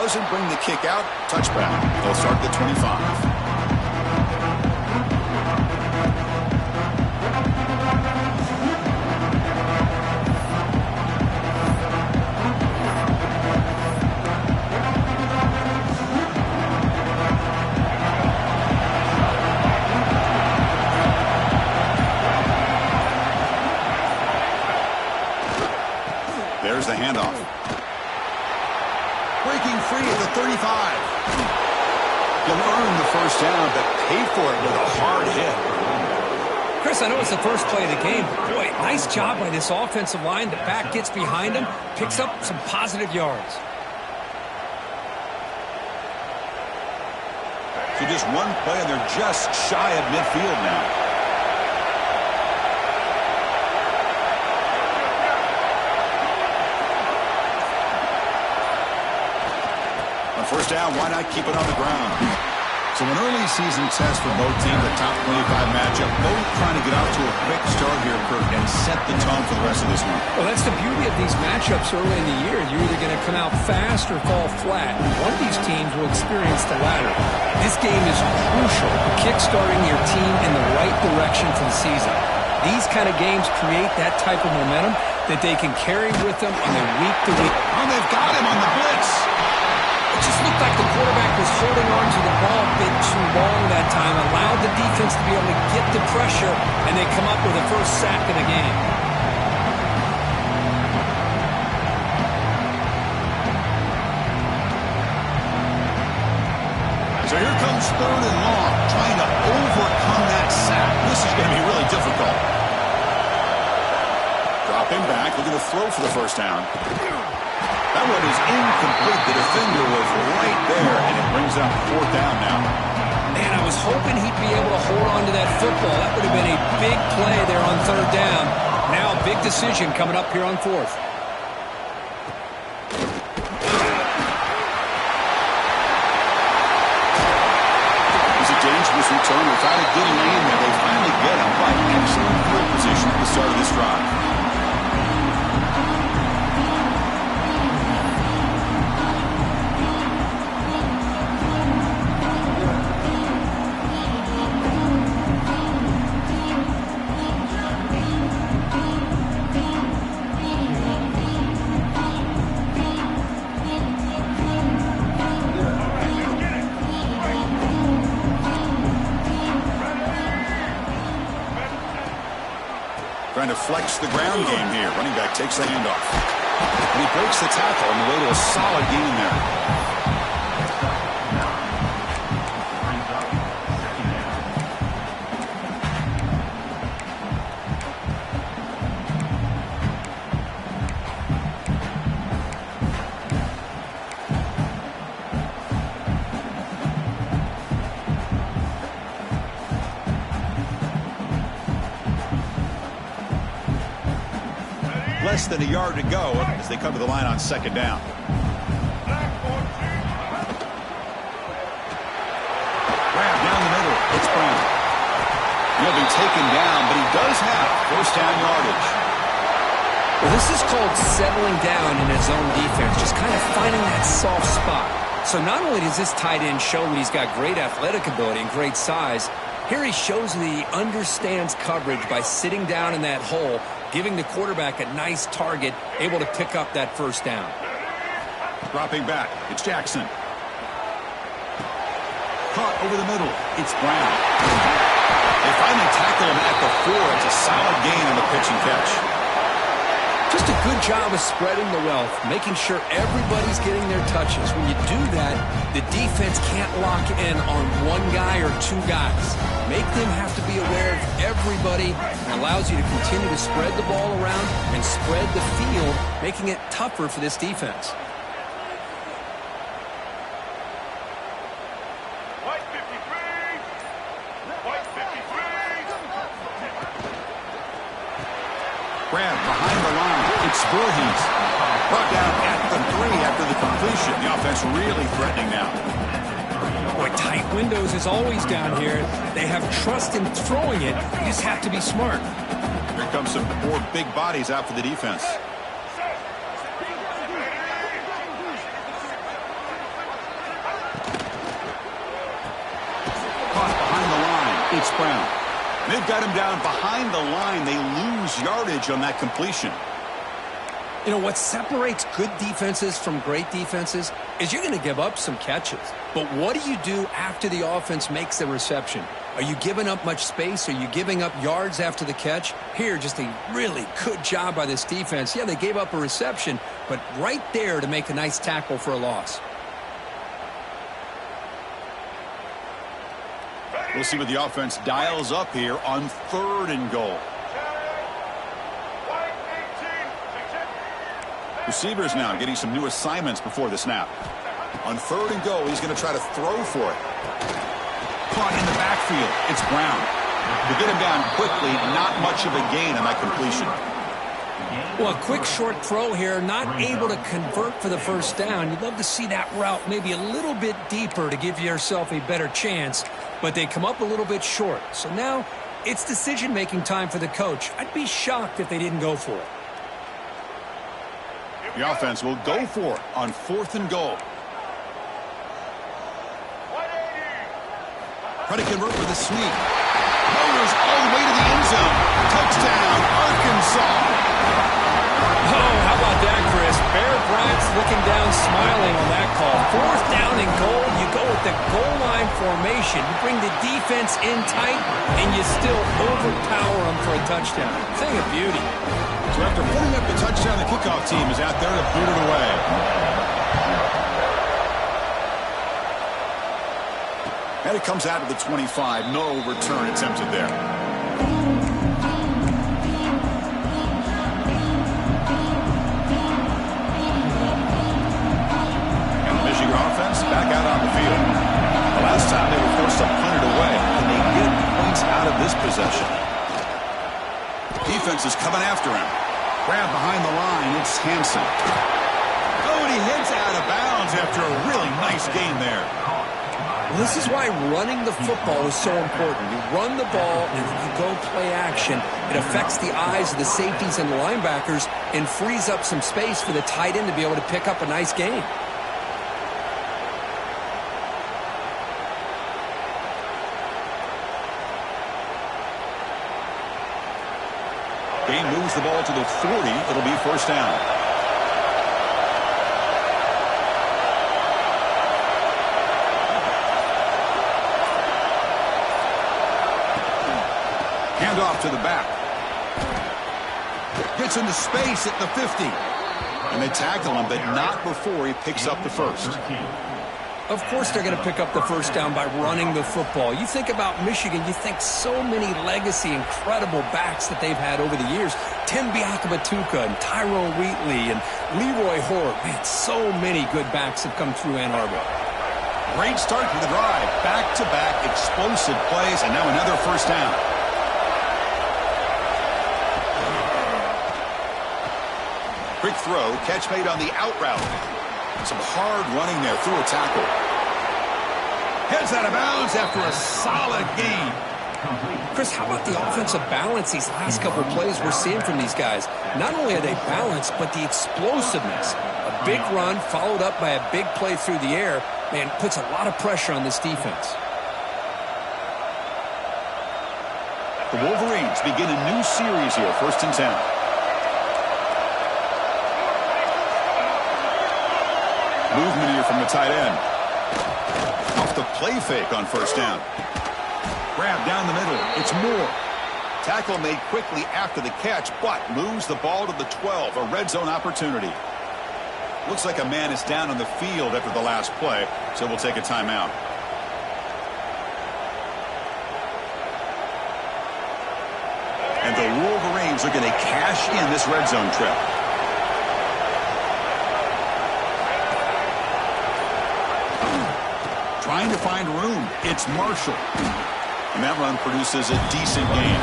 doesn't bring the kick out. Touchback. They'll start the 25. There's the handoff. Breaking free at the 35. You'll earn the first down, but pay for it with a hard hit. Chris, I know it's the first play of the game. Boy, nice job by this offensive line. The back gets behind him, picks up some positive yards. So just one play, and they're just shy of midfield now. First down, why not keep it on the ground? So an early season test for both teams, a top 25 matchup. Both trying to get out to a quick start here, Kirk, and set the tone for the rest of this one. Well, that's the beauty of these matchups early in the year. You're either going to come out fast or fall flat. One of these teams will experience the latter. This game is crucial for kickstarting your team in the right direction for the season. These kind of games create that type of momentum that they can carry with them on the week-to-week. Oh, they've got him on the blitz. It just looked like the quarterback was holding on to the ball a bit too long that time, allowed the defense to be able to get the pressure, and they come up with the first sack of the game. So here comes third and long, trying to overcome that sack. This is going to be really difficult. Dropping back, looking to throw for the first down. That one is incomplete. The defender was right there, and it brings up fourth down now. Man, I was hoping he'd be able to hold on to that football. That would have been a big play there on third down. Now a big decision coming up here on fourth. It's a dangerous return without a good lane there. They finally get him by excellent field position at the start of this drive. Trying to flex the ground game here. Running back takes the handoff. And he breaks the tackle on the way to a solid gain there. Less than a yard to go as they come to the line on second down. Grab down the middle. It's Brown. He'll be taken down, but he does have first down yardage. Well, this is called settling down in his own defense, just kind of finding that soft spot. So not only does this tight end show that he's got great athletic ability and great size, here he shows that he understands coverage by sitting down in that hole, giving the quarterback a nice target, able to pick up that first down. Dropping back, it's Jackson. Caught over the middle, it's Brown. They finally tackle him at the 4. It's a solid gain on the pitch and catch. Just a good job of spreading the wealth, making sure everybody's getting their touches. When you do that, the defense can't lock in on one guy or two guys. Make them have to be aware of everybody. It allows you to continue to spread the ball around and spread the field, making it tougher for this defense. Grab behind the line. It's Voorhees. Brought down at the 3 after the completion. The offense really threatening now. Boy, tight windows is always down here. They have trust in throwing it. You just have to be smart. Here comes some more big bodies out for the defense. It's Brown. They've got him down behind the line. They lose yardage on that completion. You know, what separates good defenses from great defenses is you're going to give up some catches. But what do you do after the offense makes the reception? Are you giving up much space? Are you giving up yards after the catch? Here, just a really good job by this defense. Yeah, they gave up a reception, but right there to make a nice tackle for a loss. We'll see what the offense dials up here on 3rd and goal. Receivers now getting some new assignments before the snap. On 3rd and goal, he's going to try to throw for it. Caught in the backfield. It's Brown. To get him down quickly, not much of a gain on that completion. Well, a quick short throw here, not able to convert for the first down. You'd love to see that route maybe a little bit deeper to give yourself a better chance, but they come up a little bit short. So now it's decision-making time for the coach. I'd be shocked if they didn't go for it. The offense will go for it on 4th and goal. Try to convert with a sneak. Motors all the way to the end zone. Touchdown, Arkansas. Oh, how about that, Chris? Bear Bryant's looking down, smiling on that call. 4th down and goal. You go with the goal line formation. You bring the defense in tight, and you still overpower them for a touchdown. Thing of beauty. So after putting up the touchdown, the kickoff team is out there to boot it away. And it comes out of the 25. No return attempted there. And the Michigan offense back out on the field. The last time they were forced to punt it away, and they get points out of this possession. Defense is coming after him. Grab behind the line. It's Hansen. Oh, and he heads out of bounds after a really nice gain there. Well, this is why running the football is so important. You run the ball, and if you go play action, it affects the eyes of the safeties and the linebackers and frees up some space for the tight end to be able to pick up a nice gain. Game moves the ball to the 40. It'll be 1st down. Hand off to the back. Gets into space at the 50. And they tackle him, but not before he picks up the first. Of course they're going to pick up the first down by running the football. You think about Michigan, you think so many legacy, incredible backs that they've had over the years. Tim Biakabatuka and Tyrone Wheatley and Leroy Hoare. Man, so many good backs have come through Ann Arbor. Great start to the drive. Back-to-back explosive plays, and now another first down. Quick throw, catch made on the out route. Some hard running there through a tackle. Heads out of bounds after a solid gain. Chris, how about the offensive balance these last couple of plays we're seeing from these guys? Not only are they balanced, but the explosiveness. A big run followed up by a big play through the air, man, puts a lot of pressure on this defense. The Wolverines begin a new series here, 1st and 10. Movement here from the tight end. Off the play fake on 1st down. Grab down the middle. It's Moore. Tackle made quickly after the catch, but moves the ball to the 12. A red zone opportunity. Looks like a man is down on the field after the last play, so we'll take a timeout. And the Wolverines are going to cash in this red zone trip. Trying to find room. It's Marshall. And that run produces a decent gain.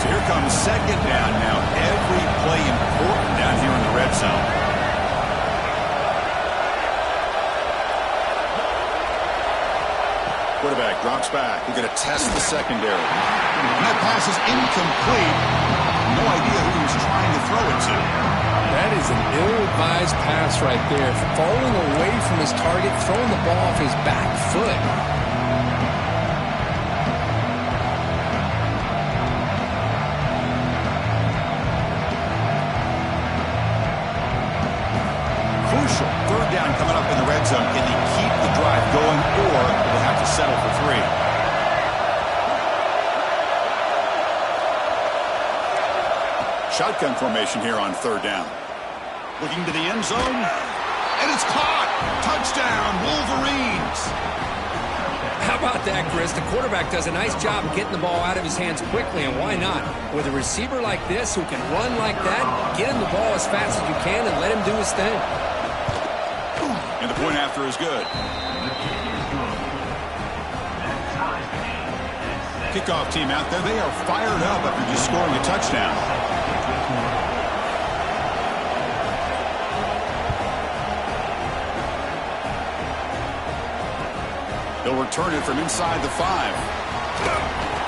So here comes 2nd down now. Every play important down here in the red zone. quarterback drops back. We're going to test the secondary. And that pass is incomplete. No idea who he was trying to throw it to. That is an ill-advised pass right there. Falling away from his target, throwing the ball off his back foot. Crucial. Third down coming up in the red zone. Can they keep the drive going, or will they have to settle for 3? Shotgun formation here on third down. Looking to the end zone, and it's caught. Touchdown, Wolverines. How about that, Chris? The quarterback does a nice job of getting the ball out of his hands quickly, and why not? With a receiver like this who can run like that, get him the ball as fast as you can and let him do his thing. And the point after is good. Kickoff team out there, they are fired up after just scoring a touchdown. They'll return it from inside the 5.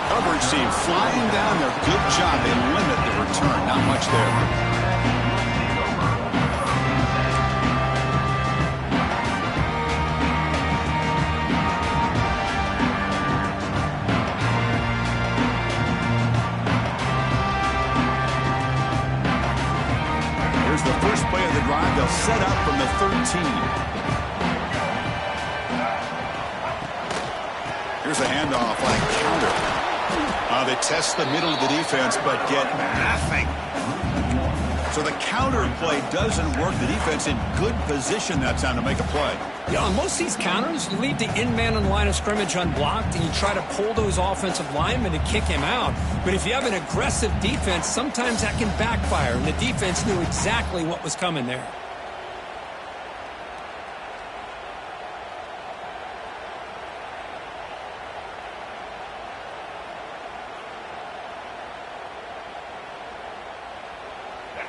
Coverage team flying down there. Good job. They limit the return. Not much there. Here's the first play of the drive. They'll set up from the 13. Here's a handoff on a counter. They test the middle of the defense, but get nothing. So the counter play doesn't work. The defense in good position that time to make a play. Yeah, on most of these counters, you leave the in-man on the line of scrimmage unblocked, and you try to pull those offensive linemen to kick him out. But if you have an aggressive defense, sometimes that can backfire, and the defense knew exactly what was coming there.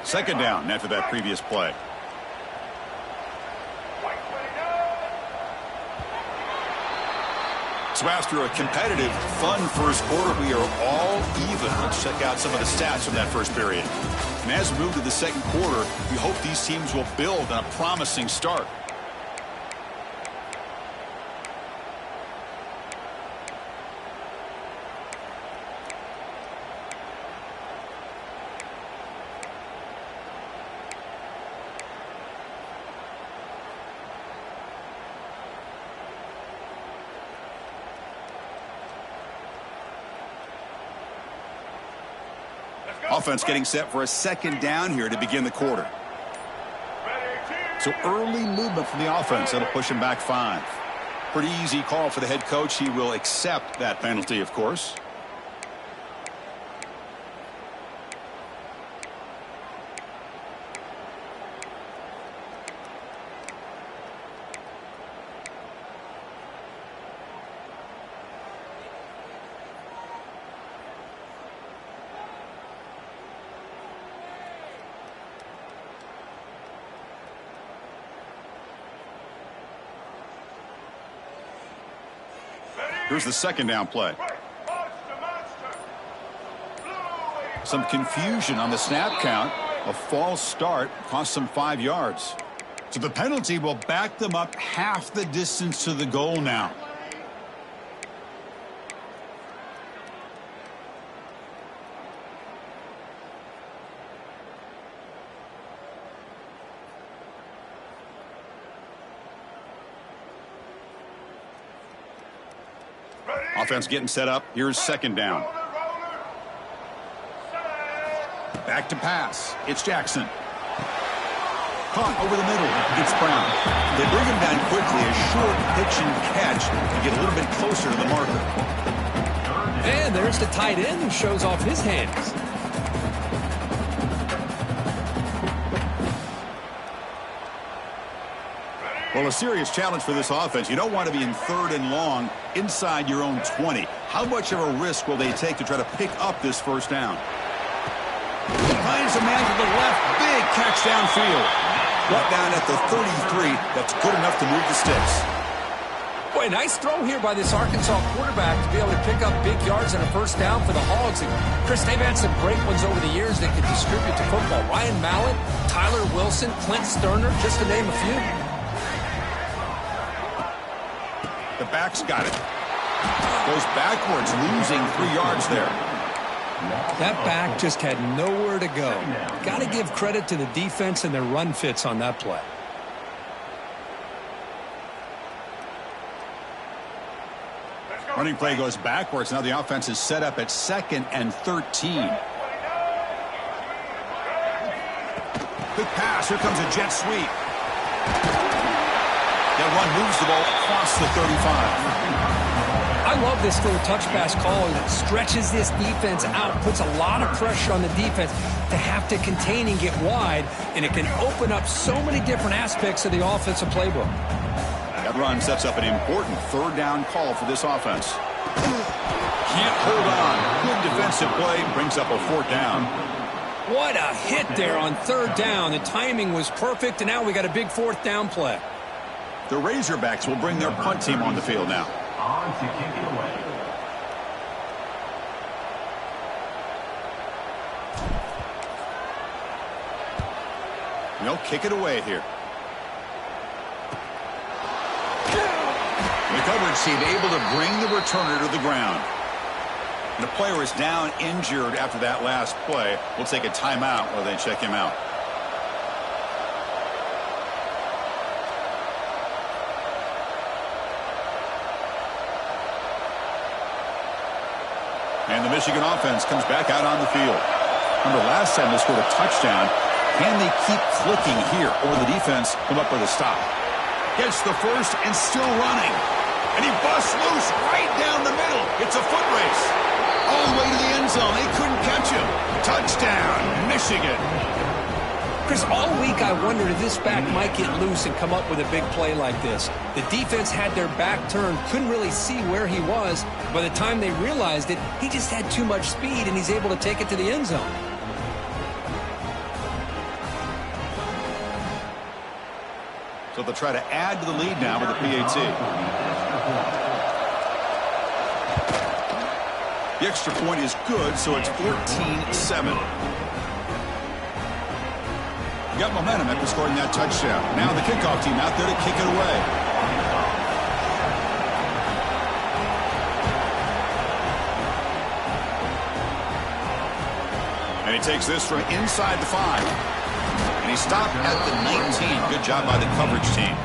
Second down after that previous play. So after a competitive, fun first quarter, we are all even. Let's check out some of the stats from that first period. And as we move to the second quarter, we hope these teams will build on a promising start. Offense getting set for a second down here to begin the quarter. So early movement from the offense. That'll push him back 5. Pretty easy call for the head coach. He will accept that penalty, of course. Here's the second down play. Some confusion on the snap count. A false start cost them 5 yards. So the penalty will back them up half the distance to the goal now. Offense getting set up. Here's second down. Back to pass. It's Jackson. Caught over the middle. It's Brown. They bring him down quickly. A short pitch and catch to get a little bit closer to the marker. And there's the tight end who shows off his hands. Well, a serious challenge for this offense. You don't want to be in third and long inside your own 20. How much of a risk will they take to try to pick up this first down? Finds a man to the left. Big catch downfield. Brought down at the 33. That's good enough to move the sticks. Boy, Boy, nice throw here by this Arkansas quarterback to be able to pick up big yards on a first down for the Hogs. And Chris, they've had some great ones over the years that could distribute the football. Ryan Mallett, Tyler Wilson, Clint Sterner, just to name a few. The back's got it. Goes backwards, losing 3 yards there. That back just had nowhere to go. Got to give credit to the defense and their run fits on that play. Running play goes backwards. Now the offense is set up at 2nd and 13. Good pass. Here comes a jet sweep. That run moves the ball across the 35. I love this little touch pass call. It stretches this defense out, puts a lot of pressure on the defense to have to contain and get wide, and it can open up so many different aspects of the offensive playbook. That run sets up an important 3rd down call for this offense. Can't hold on. Good defensive play brings up a 4th down. What a hit there on 3rd down. The timing was perfect, and now we got a big 4th down play. The Razorbacks will bring their punt team on the field now. On to kick it away. They'll kick it away here. The coverage team able to bring the returner to the ground. And the player is down injured after that last play. We'll take a timeout while they check him out. And the Michigan offense comes back out on the field. Remember, last time they scored a touchdown. Can they keep clicking here, or will the defense come up with a stop? Gets the first and still running. And he busts loose right down the middle. It's a foot race. All the way to the end zone. They couldn't catch him. Touchdown, Michigan. Chris, all week I wondered if this back might get loose and come up with a big play like this. The defense had their back turned, couldn't really see where he was. By the time they realized it, he just had too much speed, and he's able to take it to the end zone. So they'll try to add to the lead now with the PAT. The extra point is good, so it's 14-7. You got momentum after scoring that touchdown. Now the kickoff team out there to kick it away. And he takes this from inside the 5. And he stopped at the 19. Good job by the coverage team.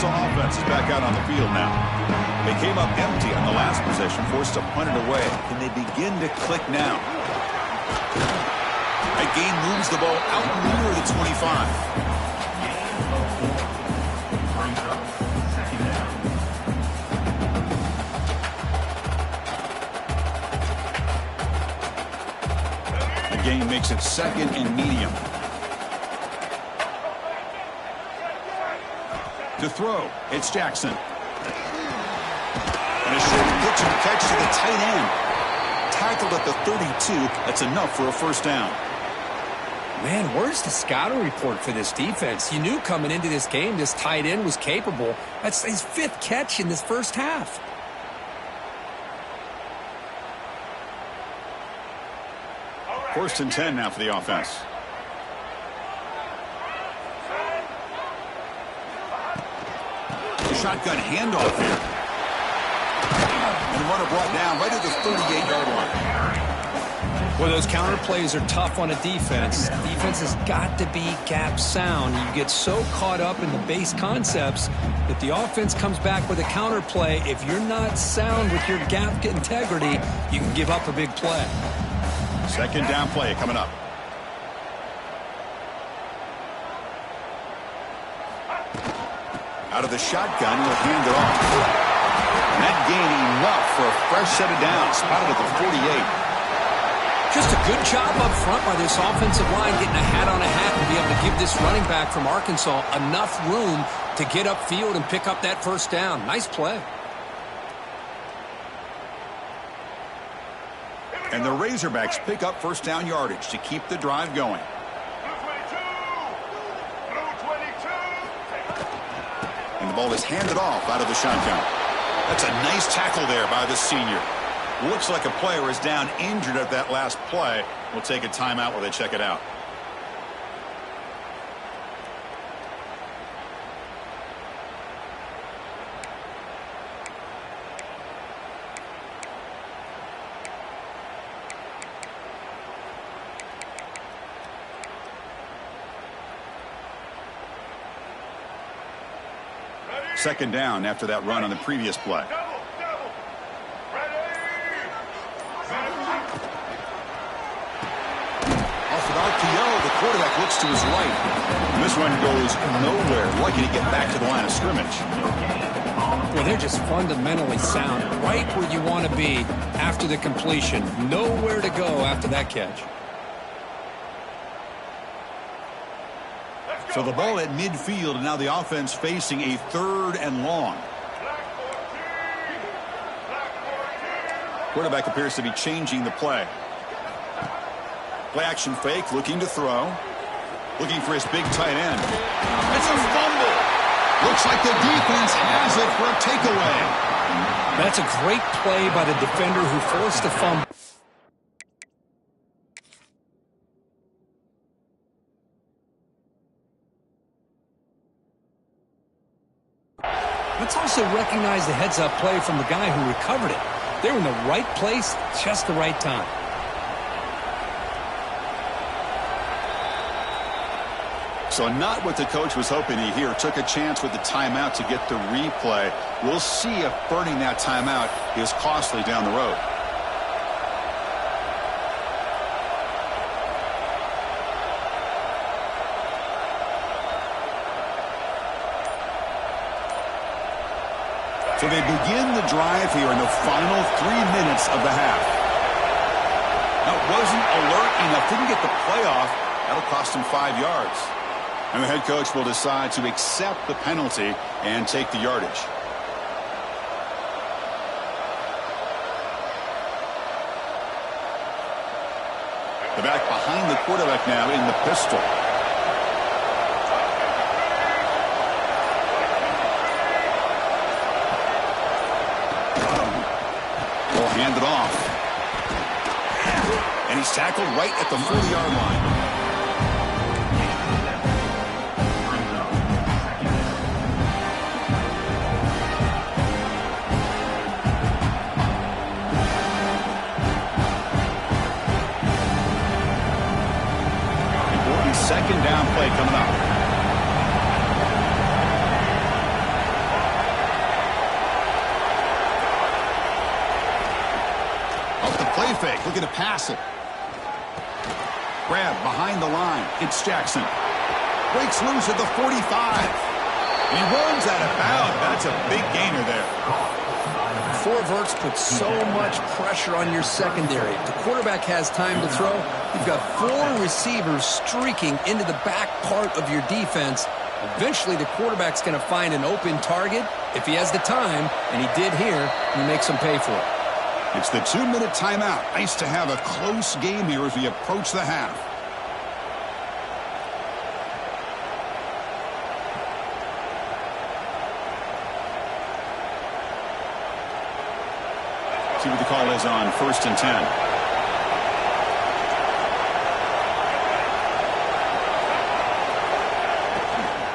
Offense is back out on the field now. They came up empty on the last possession, forced to punt it away. Can they begin to click now? That gain moves the ball out near the 25. The gain makes it 2nd and medium. To throw, it's Jackson. And a short pitch and catch to the tight end. Tackled at the 32. That's enough for a first down. Man, where's the scouting report for this defense? You knew coming into this game this tight end was capable. That's his 5th catch in this first half. First and 10 now for the offense. Shotgun handoff here. And the runner brought down right at the 38-yard line. Well, those counter plays are tough on a defense. Defense has got to be gap sound. You get so caught up in the base concepts that the offense comes back with a counter play. If you're not sound with your gap integrity, you can give up a big play. 2nd down play coming up. Out of the shotgun, he'll hand it off. And that gain enough for a fresh set of downs. Spotted at the 48. Just a good job up front by this offensive line, getting a hat on a hat and be able to give this running back from Arkansas enough room to get upfield and pick up that first down. Nice play. And the Razorbacks pick up first down yardage to keep the drive going. And the ball is handed off out of the shotgun. That's a nice tackle there by the senior. Looks like a player is down injured at that last play. We'll take a timeout while they check it out. Second down after that run on the previous play. Off an RPO, the quarterback looks to his right. And this one goes nowhere. Lucky to get back to the line of scrimmage. Well, they're just fundamentally sound. Right where you want to be after the completion. Nowhere to go after that catch. So the ball at midfield, and now the offense facing a 3rd and long. Quarterback appears to be changing the play. Play action fake, looking to throw. Looking for his big tight end. It's a fumble. Looks like the defense has it for a takeaway. That's a great play by the defender who forced the fumble. Let's also recognize the heads-up play from the guy who recovered it. They were in the right place, just the right time. So not what the coach was hoping to hear. Took a chance with the timeout to get the replay. We'll see if burning that timeout is costly down the road. So they begin the drive here in the final 3 minutes of the half. Now, it wasn't alert enough. Didn't get the play off. That'll cost him 5 yards. And the head coach will decide to accept the penalty and take the yardage. The back behind the quarterback now in the pistol. Handed off. And he's tackled right at the 40-yard line. Important second down play coming up. Play fake, looking to pass it. Grab behind the line. It's Jackson. Breaks loose at the 45. He runs out of bounds. That's a big gainer there. Four verts put so much pressure on your secondary. If the quarterback has time to throw, you've got 4 receivers streaking into the back part of your defense. Eventually, the quarterback's going to find an open target. If he has the time, and he did here, he makes him pay for it. It's the 2-minute timeout. Nice to have a close game here as we approach the half. See what the call is on 1st and 10.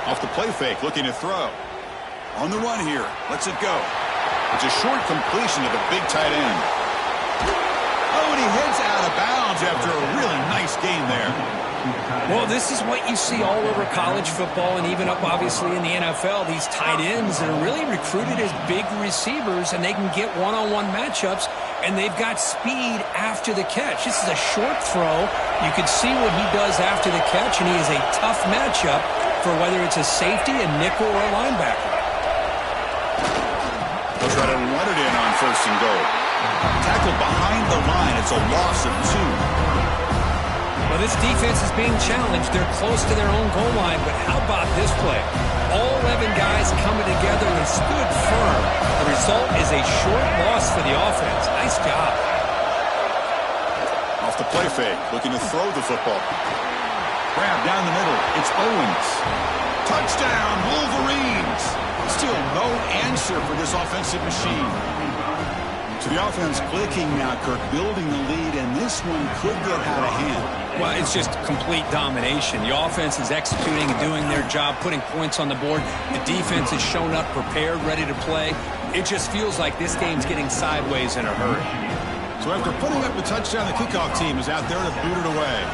Off the play fake, looking to throw. On the run here. Lets it go. It's a short completion to the big tight end. Oh, and he heads out of bounds after a really nice game there. Well, this is what you see all over college football and even up, obviously, in the NFL. These tight ends that are really recruited as big receivers, and they can get one-on-one matchups, and they've got speed after the catch. This is a short throw. You can see what he does after the catch, and he is a tough matchup for whether it's a safety, a nickel, or a linebacker. They'll try to run it in on 1st and goal. Tackled behind the line. It's a loss of 2. Well, this defense is being challenged. They're close to their own goal line, but how about this play? All 11 guys coming together and stood firm. The result is a short loss for the offense. Nice job. Off the play fake, looking to throw the football. Grab down the middle. It's Owens. Touchdown, Wolverines. Still no answer for this offensive machine. So the offense clicking now, Kirk, building the lead, and this one could get out of hand. Well, it's just complete domination. The offense is executing and doing their job, putting points on the board. The defense has shown up prepared, ready to play. It just feels like this game's getting sideways in a hurry. So after putting up the touchdown, the kickoff team is out there to boot it away.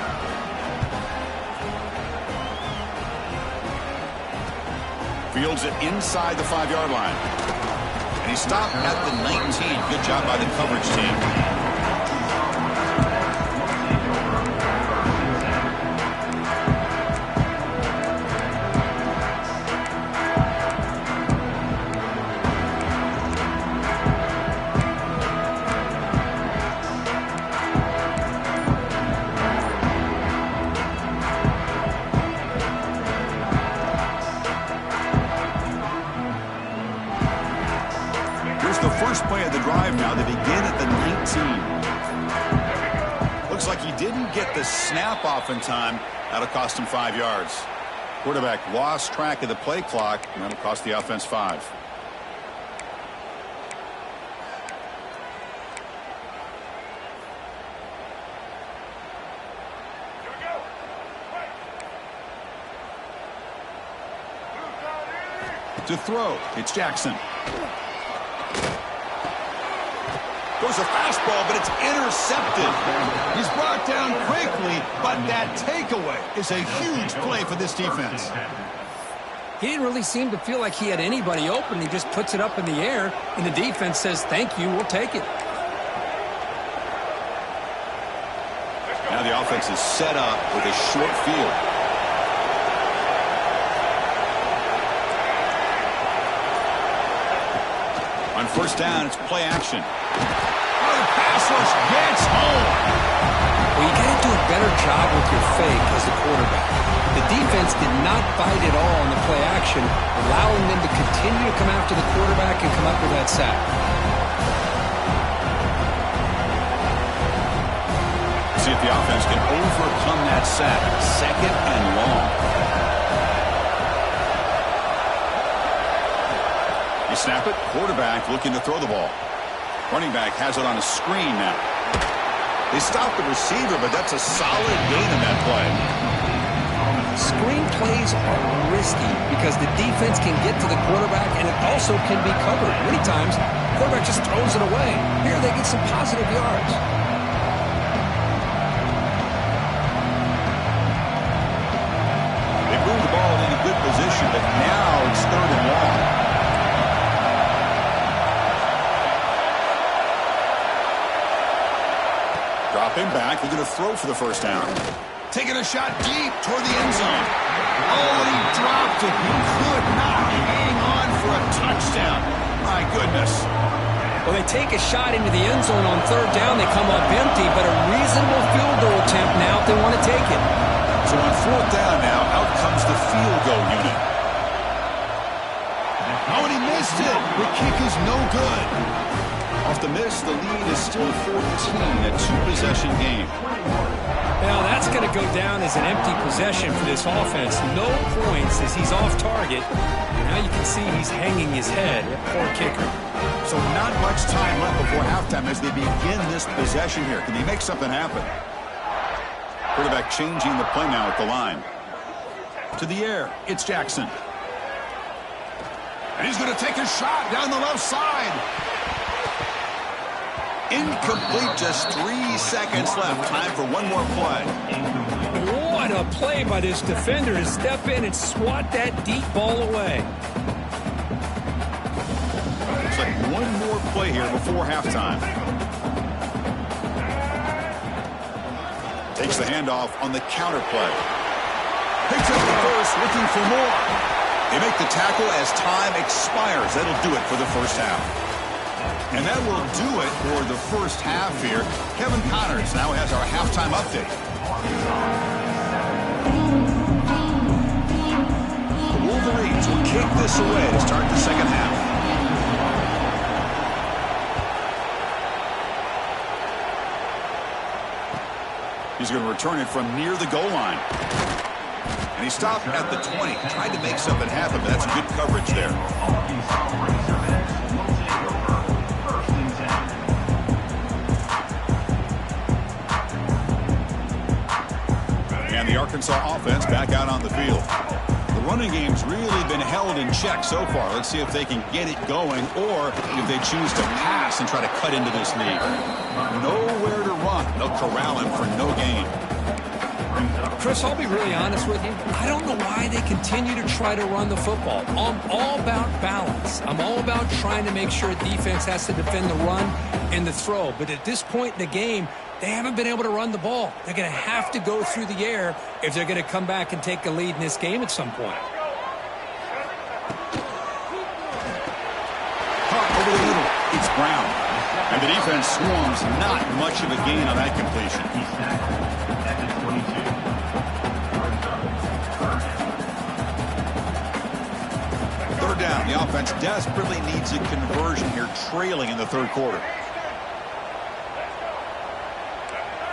Fields it inside the 5-yard line. And he stopped at the 19. Good job by the coverage team. The first play of the drive now. They begin at the 19. Looks like he didn't get the snap off in time. That'll cost him 5 yards. Quarterback lost track of the play clock, and that'll cost the offense 5. To throw, it's Jackson. Goes a fastball, but it's intercepted. He's brought down quickly, but that takeaway is a huge play for this defense. He didn't really seem to feel like he had anybody open. He just puts it up in the air, and the defense says, thank you, we'll take it. Now the offense is set up with a short field. On first down, it's play action. Oh, the pass rush gets home. Well, you got to do a better job with your fake as the quarterback. The defense did not bite at all on the play action, allowing them to continue to come after the quarterback and come up with that sack. See if the offense can overcome that sack. Second and long. They snap it. Quarterback looking to throw the ball. Running back has it on a screen now. They stop the receiver, but that's a solid gain in that play. Screen plays are risky because the defense can get to the quarterback, and it also can be covered. Many times, the quarterback just throws it away. Here, they get some positive yards. They move the ball into good position, but now it's third and long. Dropping back, looking to throw for the first down. Taking a shot deep toward the end zone. Oh, he dropped it. He could not hang on for a touchdown. My goodness. Well, they take a shot into the end zone on third down. They come up empty, but a reasonable field goal attempt now if they want to take it. So on fourth down now, out comes the field goal unit. Oh, and he missed it. The kick is no good. Off the miss, the lead is still 14, a two-possession game. Now, that's going to go down as an empty possession for this offense. No points as he's off target. Now you can see he's hanging his head. Poor kicker. So not much time left before halftime as they begin this possession here. Can they make something happen? Quarterback changing the play now at the line. To the air, it's Jackson. And he's going to take a shot down the left side. Incomplete, just 3 seconds left. Time for one more play. What a play by this defender to step in and swat that deep ball away. Looks like one more play here before halftime. Takes the handoff on the counter play. Picks up the first, looking for more. They make the tackle as time expires. That'll do it for the first half. And that will do it for the first half here. Kevin Connors now has our halftime update. The Wolverines will kick this away to start the second half. He's going to return it from near the goal line. And he stopped at the 20, tried to make something happen, but that's good coverage there. And the Arkansas offense back out on the field. The running game's really been held in check so far. Let's see if they can get it going or if they choose to pass and try to cut into this lead. Nowhere to run. They'll corral him for no gain. Chris, I'll be really honest with you. I don't know why they continue to try to run the football. I'm all about balance. I'm all about trying to make sure defense has to defend the run and the throw. But at this point in the game, they haven't been able to run the ball. They're going to have to go through the air if they're going to come back and take a lead in this game at some point. Caught over the middle. It's Brown. And the defense swarms. Not much of a gain on that completion. Third down. The offense desperately needs a conversion here, trailing in the third quarter.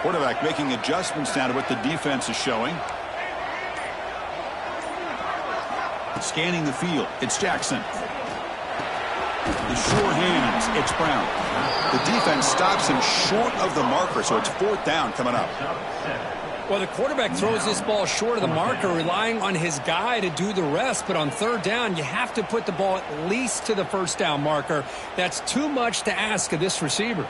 Quarterback making adjustments now to what the defense is showing. Scanning the field. It's Jackson. The sure hands. It's Brown. The defense stops him short of the marker, so it's fourth down coming up. Well, the quarterback throws this ball short of the marker, relying on his guy to do the rest. But on third down, you have to put the ball at least to the first down marker. That's too much to ask of this receiver.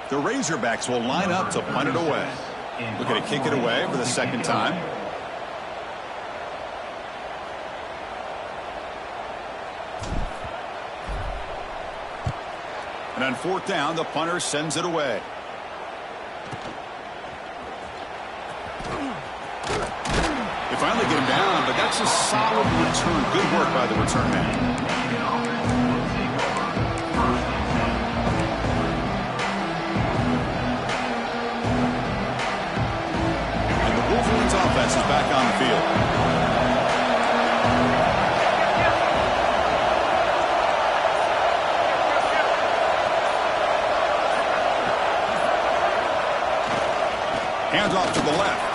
The Razorbacks will line up to punt it away. Looking to kick it away for the second time. And on fourth down, the punter sends it away. They finally get him down, but that's a solid return. Good work by the return man. Wolverines offense is back on the field. Hands off to the left.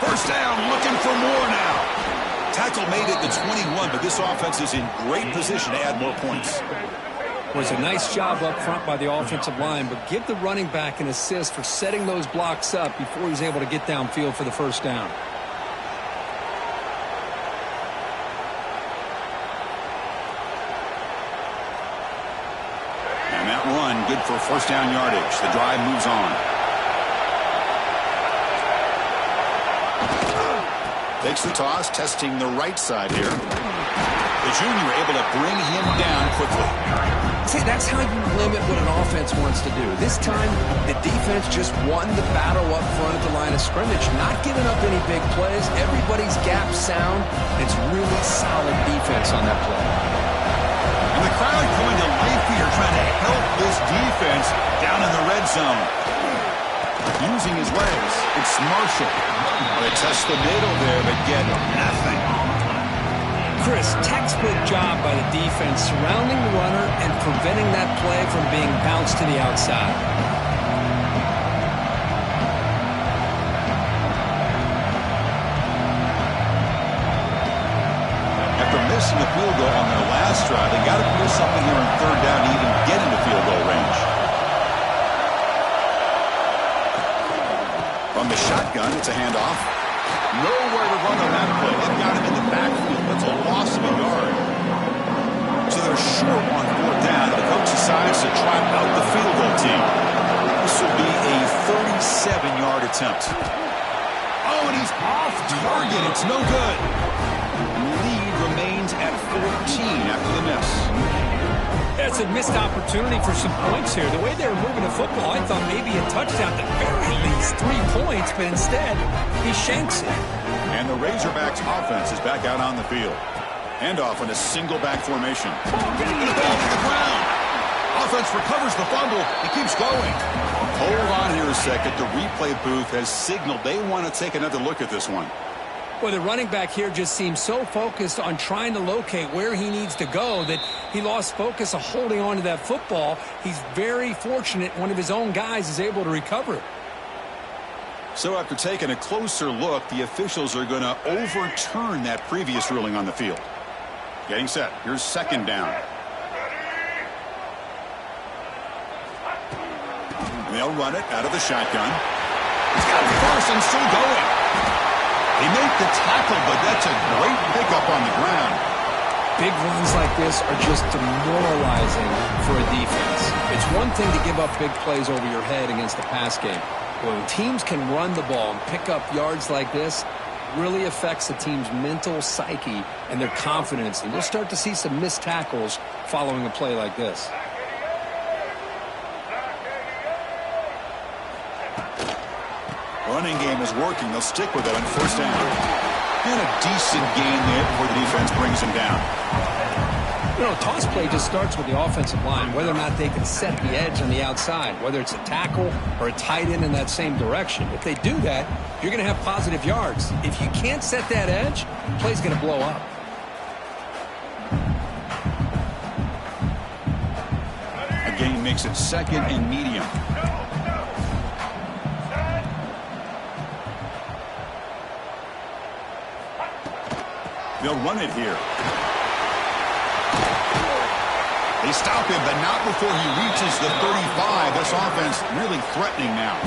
First down, looking for more now. Tackle made it to 21, but this offense is in great position to add more points. Was a nice job up front by the offensive line, but give the running back an assist for setting those blocks up before he's able to get downfield for the first down. And that run, good for first down yardage. The drive moves on. Takes the toss, testing the right side here. The junior able to bring him down quickly. See, that's how you limit what an offense wants to do. This time, the defense just won the battle up front at the line of scrimmage, not giving up any big plays. Everybody's gap sound. It's really solid defense on that play. And the crowd coming to life here, trying to help this defense down in the red zone. Using his legs, it's Marshall. They test the middle there, but get nothing. Chris, textbook job by the defense surrounding the runner and preventing that play from being bounced to the outside. After missing a field goal on their last drive, they got to do something here on third down to even get into field goal range. From the shotgun, it's a handoff. Nowhere to run on that play. They've got him in the backfield. That's a loss of a yard. So they're short on fourth down. The coach decides to try out the field goal team. This will be a 37-yard attempt. Oh, and he's off target. It's no good. Lead remains at 14 after the miss. That's a missed opportunity for some points here. The way they were moving the football, I thought maybe a touchdown, at the very least 3 points, but instead, he shanks it. And the Razorbacks offense is back out on the field. Handoff in a single back formation. Getting the ball to the ground. Offense recovers the fumble. He keeps going. Hold on here a second. The replay booth has signaled they want to take another look at this one. Well, the running back here just seems so focused on trying to locate where he needs to go that he lost focus of holding on to that football. He's very fortunate one of his own guys is able to recover it. So after taking a closer look, the officials are going to overturn that previous ruling on the field. Getting set. Here's second down. And they'll run it out of the shotgun. He's got first and still going. He made the tackle, but that's a great pickup on the ground. Big runs like this are just demoralizing for a defense. It's one thing to give up big plays over your head against the pass game. When teams can run the ball and pick up yards like this, it really affects the team's mental psyche and their confidence. And you'll start to see some missed tackles following a play like this. Running game is working. They'll stick with it on first down. And a decent gain there before the defense brings him down. You know, toss play just starts with the offensive line, whether or not they can set the edge on the outside, whether it's a tackle or a tight end in that same direction. If they do that, you're going to have positive yards. If you can't set that edge, the play's going to blow up. A gain makes it second and medium. They'll run it here. They stop him, but not before he reaches the 35. This offense really threatening now.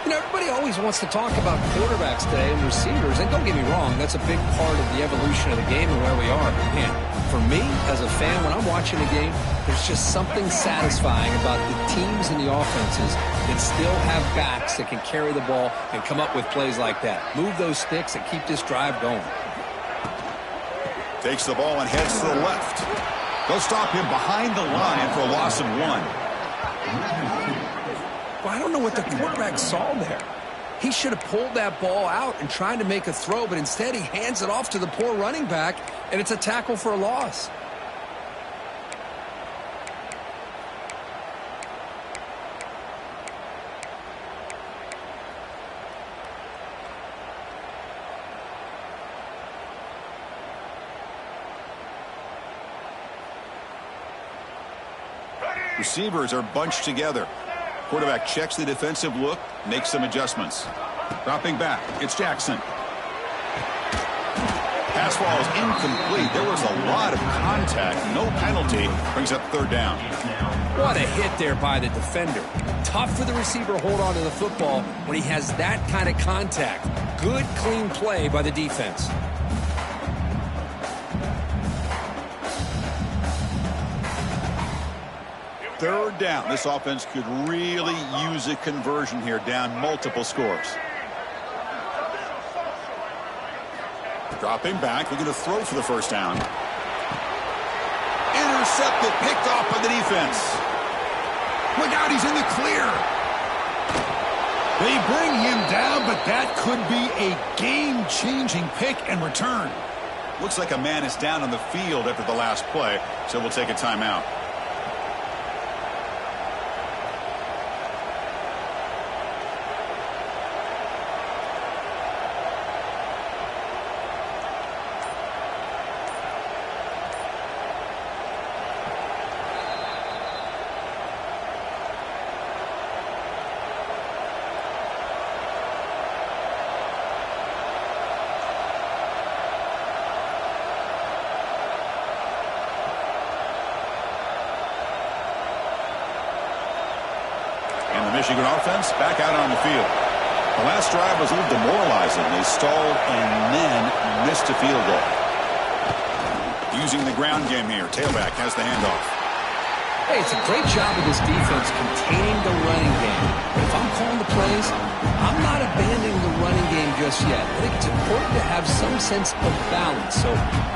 You know, everybody always wants to talk about quarterbacks today and receivers, and don't get me wrong, that's a big part of the evolution of the game and where we are. Man, for me, as a fan, when I'm watching a game, there's just something satisfying about the teams and the offenses that still have backs that can carry the ball and come up with plays like that. Move those sticks and keep this drive going. Takes the ball and heads to the left. They'll stop him behind the line for a loss of 1. Well, I don't know what the quarterback saw there. He should have pulled that ball out and tried to make a throw, but instead he hands it off to the poor running back, and it's a tackle for a loss. Receivers are bunched together. Quarterback checks the defensive look, makes some adjustments. Dropping back, it's Jackson. Pass ball is incomplete. There was a lot of contact. No penalty. Brings up third down. What a hit there by the defender. Tough for the receiver to hold on to the football when he has that kind of contact. Good, clean play by the defense. Third down. This offense could really use a conversion here, down multiple scores. Dropping back, looking to throw for the first down. Intercepted, picked off by the defense. Look out, he's in the clear. They bring him down, but that could be a game-changing pick and return. Looks like a man is down on the field after the last play, so we'll take a timeout. Michigan offense back out on the field. The last drive was a little demoralizing. They stalled and then missed a field goal. Using the ground game here. Tailback has the handoff. Hey, it's a great job of this defense containing the running game. But if I'm calling the plays, I'm not abandoning the running game just yet. I think it's important to have some sense of balance. So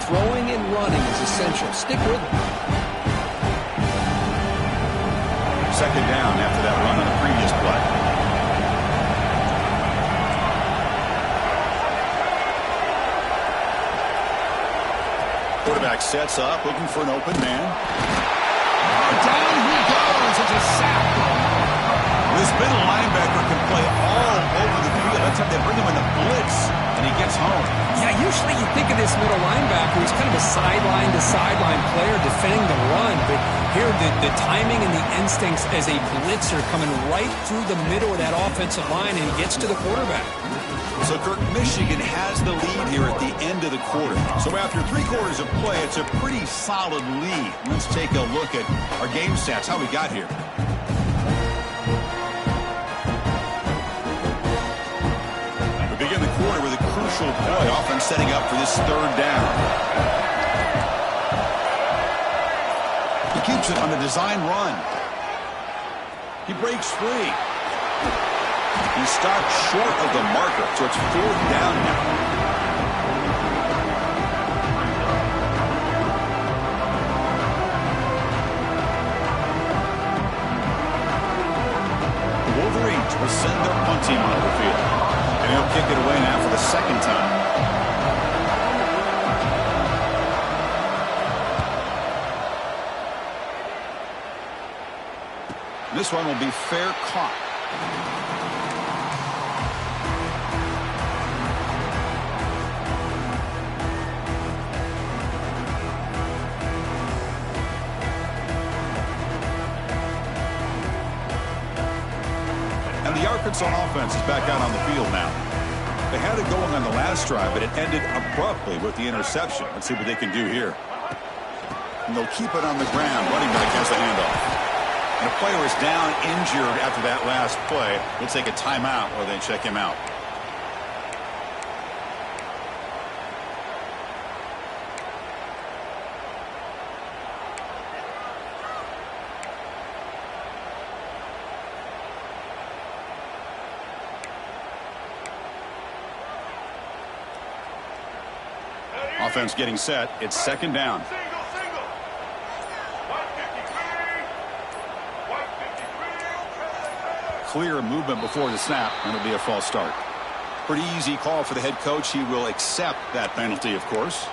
throwing and running is essential. Stick with it. Second down after that run on the previous play. Quarterback sets up, looking for an open man. Down he goes. It's a sack. This middle linebacker can play all over the field. That's how they bring him in a blitz, and he gets home. Yeah, usually you think of this middle linebacker who's kind of a sideline-to-sideline player defending the run, but here the timing and the instincts as a blitzer coming right through the middle of that offensive line, and he gets to the quarterback. So, Kirk, Michigan has the lead here at the end of the quarter. So after 3 quarters of play, it's a pretty solid lead. Let's take a look at our game stats, how we got here. We begin the quarter with a crucial play, offense setting up for this 3rd down. He keeps it on the design run. He breaks free. He stopped short of the marker, so it's 4th down now. The Wolverines will send their punt team onto the field. And they'll kick it away now for the 2nd time. This one will be fair caught. And the Arkansas offense is back out on the field now. They had it going on the last drive, but it ended abruptly with the interception. Let's see what they can do here. And they'll keep it on the ground. Running back has the handoff. And a player is down injured after that last play. We'll take a timeout while they check him out. Offense getting set. It's 2nd down. Clear movement before the snap, and it'll be a false start. Pretty easy call for the head coach. He will accept that penalty, of course.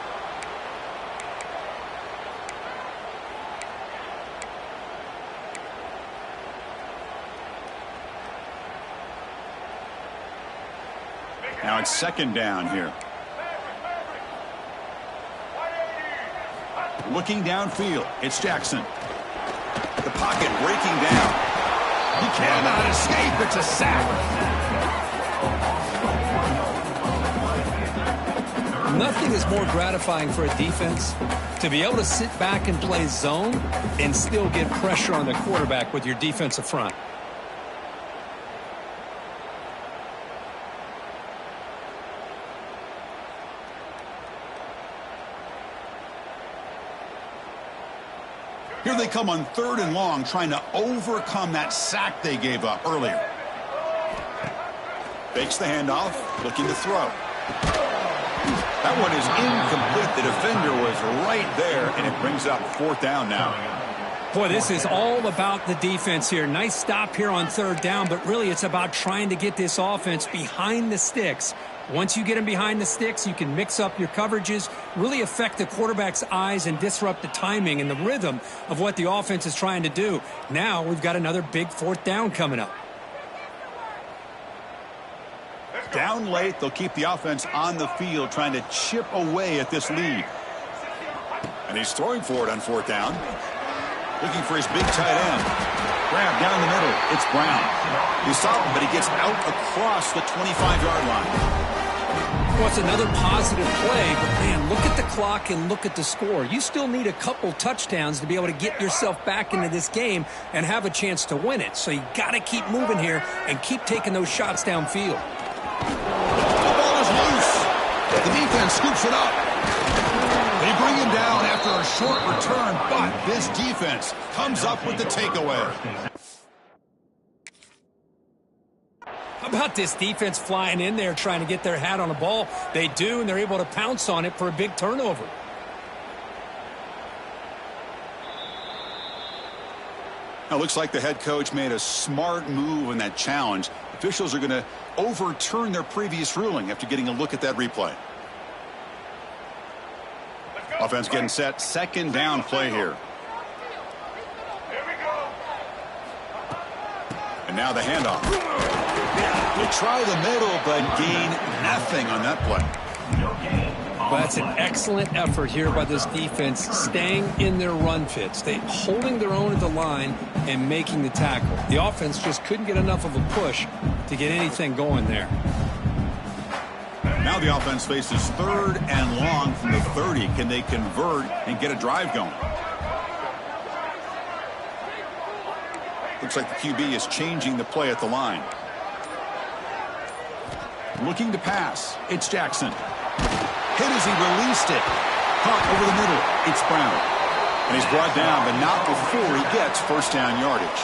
Now it's 2nd down here. Looking downfield, it's Jackson. The pocket breaking down. He cannot escape. It's a sack. Nothing is more gratifying for a defense to be able to sit back and play zone and still get pressure on the quarterback with your defensive front. Here they come on 3rd and long, trying to overcome that sack they gave up earlier. Fakes the handoff, looking to throw. That one is incomplete. The defender was right there, and it brings up 4th down now. Boy, this is all about the defense here. Nice stop here on 3rd down, but really it's about trying to get this offense behind the sticks. Once you get them behind the sticks, you can mix up your coverages, really affect the quarterback's eyes and disrupt the timing and the rhythm of what the offense is trying to do. Now we've got another big 4th down coming up. Down late, they'll keep the offense on the field, trying to chip away at this lead. And he's throwing for it on 4th down. Looking for his big tight end. Grab down the middle. It's Brown. He's solid, but he gets out across the 25-yard line. Well, it's another positive play, but man, look at the clock and look at the score. You still need a couple touchdowns to be able to get yourself back into this game and have a chance to win it. So you got to keep moving here and keep taking those shots downfield. The ball is loose. The defense scoops it up. They bring him down after a short return, but this defense comes up with the takeaway. How about this defense flying in there trying to get their hat on the ball? They do, and they're able to pounce on it for a big turnover. Now, it looks like the head coach made a smart move in that challenge. Officials are going to overturn their previous ruling after getting a look at that replay. Offense getting set. 2nd down play here. And Now the handoff. They try the middle, but gain nothing on that play. Well, that's an excellent effort here by this defense, staying in their run fits. They holding their own at the line and making the tackle. The offense just couldn't get enough of a push to get anything going there. Now the offense faces 3rd and long from the 30. Can they convert and get a drive going? Looks like the QB is changing the play at the line. Looking to pass. It's Jackson. Hit as he released it. Caught over the middle. It's Brown. And he's brought down, but not before he gets first down yardage.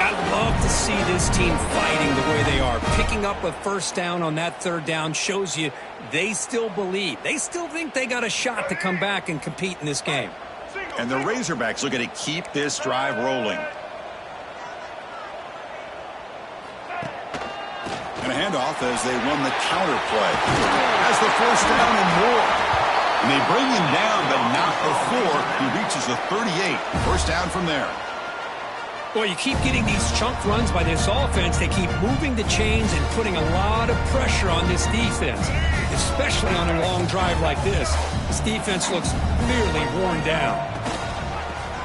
I'd love to see this team fighting the way they are. Picking up a first down on that 3rd down shows you they still believe. They still think they got a shot to come back and compete in this game. And the Razorbacks looking to keep this drive rolling. And a handoff as they run the counter play. Has the first down and more. And they bring him down, but not before he reaches the 38. First down from there. Well, you keep getting these chunk runs by this offense. They keep moving the chains and putting a lot of pressure on this defense, especially on a long drive like this. This defense looks clearly worn down.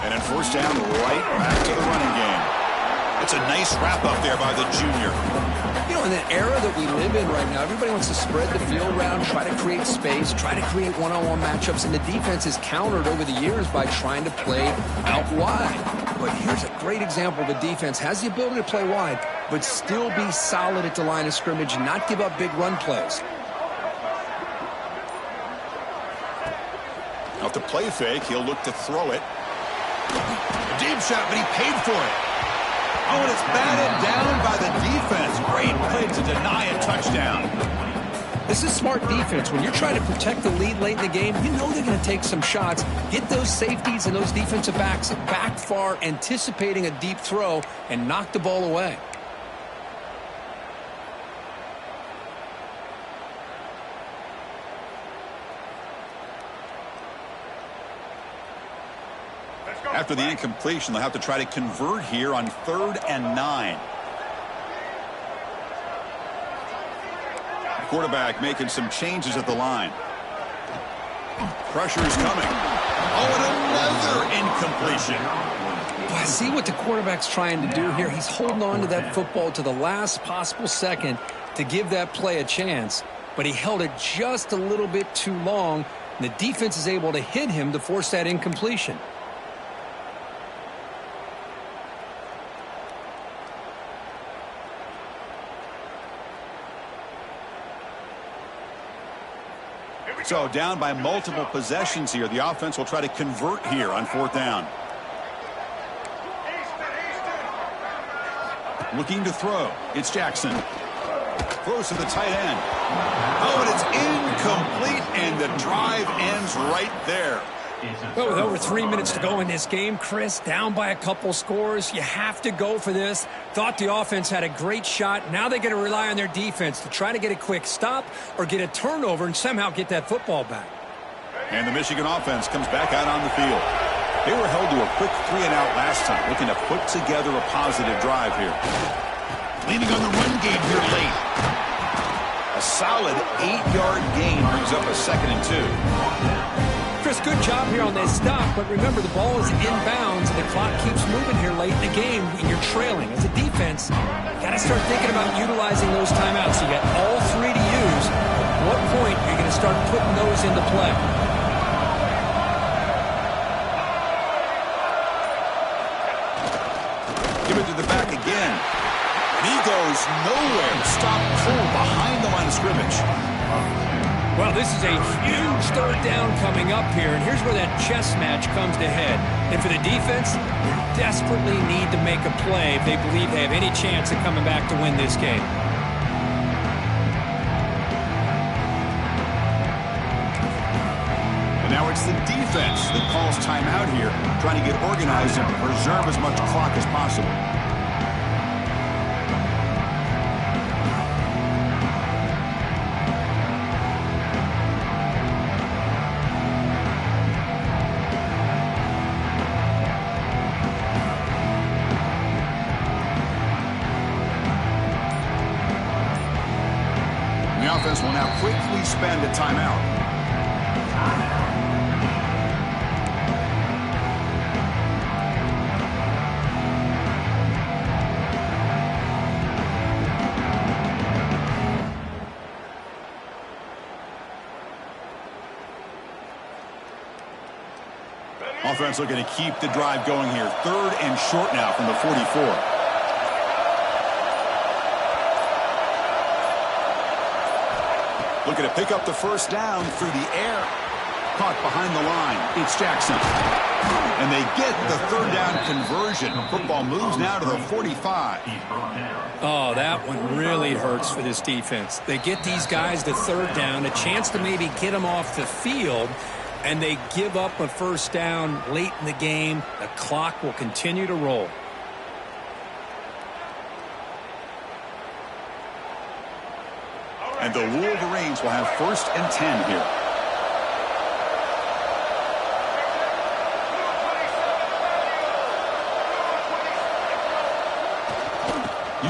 And then first down, right back to the running game. It's a nice wrap-up there by the junior. You know, in the era that we live in right now, everybody wants to spread the field around, try to create space, try to create one-on-one matchups, and the defense is countered over the years by trying to play out wide. But here's a great example of a defense has the ability to play wide, but still be solid at the line of scrimmage and not give up big run plays. Off the play fake, he'll look to throw it. A deep shot, but he paid for it. Oh, and it's batted down by the defense. Great play to deny a touchdown. This is smart defense. When you're trying to protect the lead late in the game, you know they're going to take some shots. Get those safeties and those defensive backs back far, anticipating a deep throw, and knock the ball away. After the incompletion, they'll have to try to convert here on 3rd and 9. The quarterback making some changes at the line. Pressure is coming. Oh, and another incompletion. Well, I see what the quarterback's trying to do here. He's holding on to that football to the last possible second to give that play a chance, but he held it just a little bit too long, and the defense is able to hit him to force that incompletion. So down by multiple possessions here. The offense will try to convert here on 4th down. Looking to throw. It's Jackson. Throws to the tight end. Oh, and it's incomplete, and the drive ends right there. Well, with over 3 minutes to go in this game, Chris, down by a couple scores, you have to go for this. Thought the offense had a great shot. Now they got to rely on their defense to try to get a quick stop or get a turnover and somehow get that football back. And the Michigan offense comes back out on the field. They were held to a quick 3-and-out last time, looking to put together a positive drive here. Leaning on the run game here late. A solid 8-yard gain brings up a 2nd and 2. Chris, good job here on this stop, but remember the ball is inbounds and the clock keeps moving here late in the game and you're trailing. As a defense, you got to start thinking about utilizing those timeouts. You got all 3 to use. At what point are you going to start putting those into play? Give it to the back again. And he goes nowhere. Stop cold behind the line of scrimmage. Well, this is a huge 3rd down coming up here, and here's where that chess match comes to head. And for the defense, they desperately need to make a play if they believe they have any chance of coming back to win this game. And now it's the defense that calls timeout here, trying to get organized and preserve as much clock as possible. spend a timeout. Offense looking to keep the drive going here. 3rd and short now from the 44. Looking to pick up the first down through the air. Caught behind the line. It's Jackson. And they get the 3rd down conversion. Football moves now to the 45. Oh, that one really hurts for this defense. They get these guys to 3rd down, a chance to maybe get them off the field, and they give up a first down late in the game. The clock will continue to roll. And the Wolverines will have 1st and 10 here.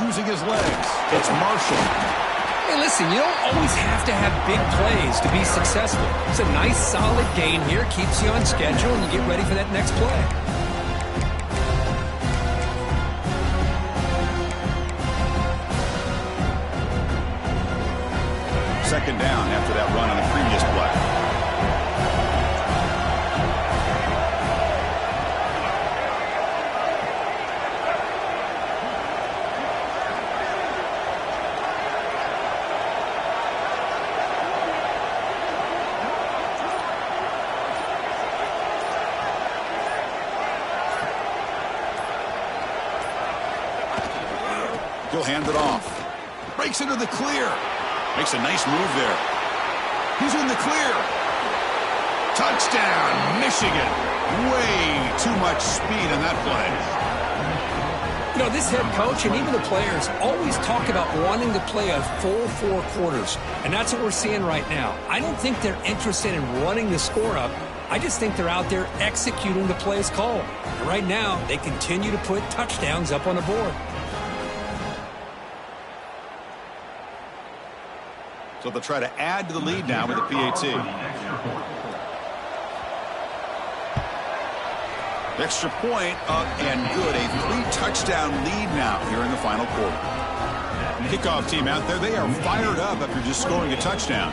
Using his legs, it's Marshall. Hey, listen, you don't always have to have big plays to be successful. It's a nice, solid gain here. Keeps you on schedule, and you get ready for that next play. Second down after that run on the previous play. He'll hand it off. Breaks into the clear. Makes a nice move there. He's in the clear. Touchdown, Michigan. Way too much speed on that play. You know, this head coach and even the players always talk about wanting to play a full 4 quarters, and that's what we're seeing right now. I don't think they're interested in running the score up. I just think they're out there executing the plays called. And right now, they continue to put touchdowns up on the board. So they'll try to add to the lead now with the PAT. Extra point up and good. A 3-touchdown lead now here in the final quarter. Kickoff team out there, they are fired up after just scoring a touchdown.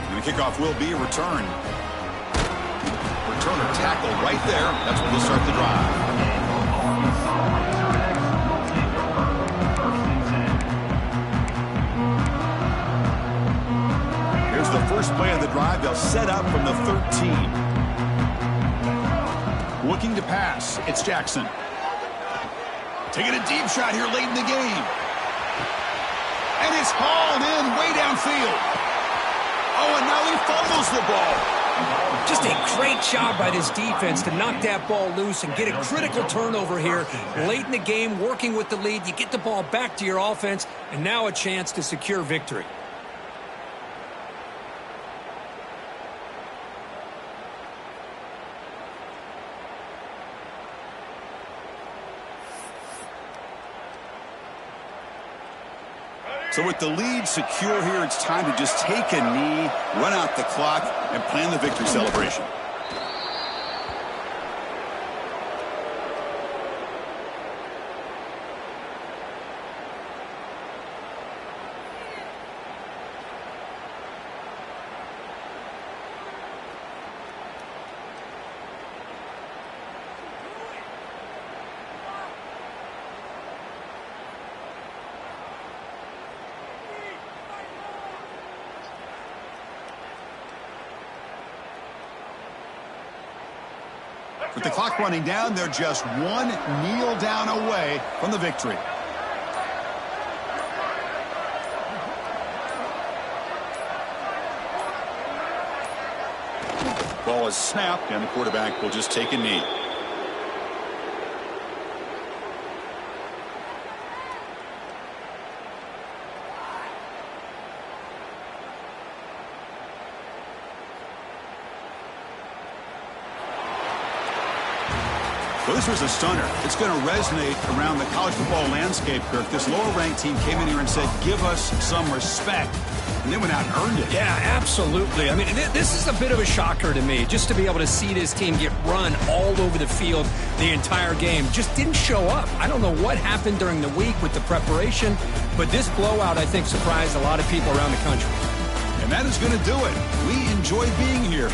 And the kickoff will be a return. Returner tackle right there. That's where they'll start the drive. Here's the first play of the drive. They'll set up from the 13. Looking to pass. It's Jackson. Taking a deep shot here late in the game. And it's hauled in way downfield. Oh, and now he fumbles the ball. Just a great job by this defense to knock that ball loose and get a critical turnover here late in the game, working with the lead. You get the ball back to your offense, and now a chance to secure victory. So with the lead secure here, it's time to just take a knee, run out the clock, and plan the victory celebration. With the clock running down, they're just one kneel down away from the victory. Ball is snapped, and the quarterback will just take a knee. Well, this was a stunner. It's going to resonate around the college football landscape, Kirk. This lower-ranked team came in here and said, give us some respect. And they went out and earned it. Yeah, absolutely. I mean, this is a bit of a shocker to me, just to be able to see this team get run all over the field the entire game. Just didn't show up. I don't know what happened during the week with the preparation, but this blowout, I think, surprised a lot of people around the country. And that is going to do it. We enjoy being here.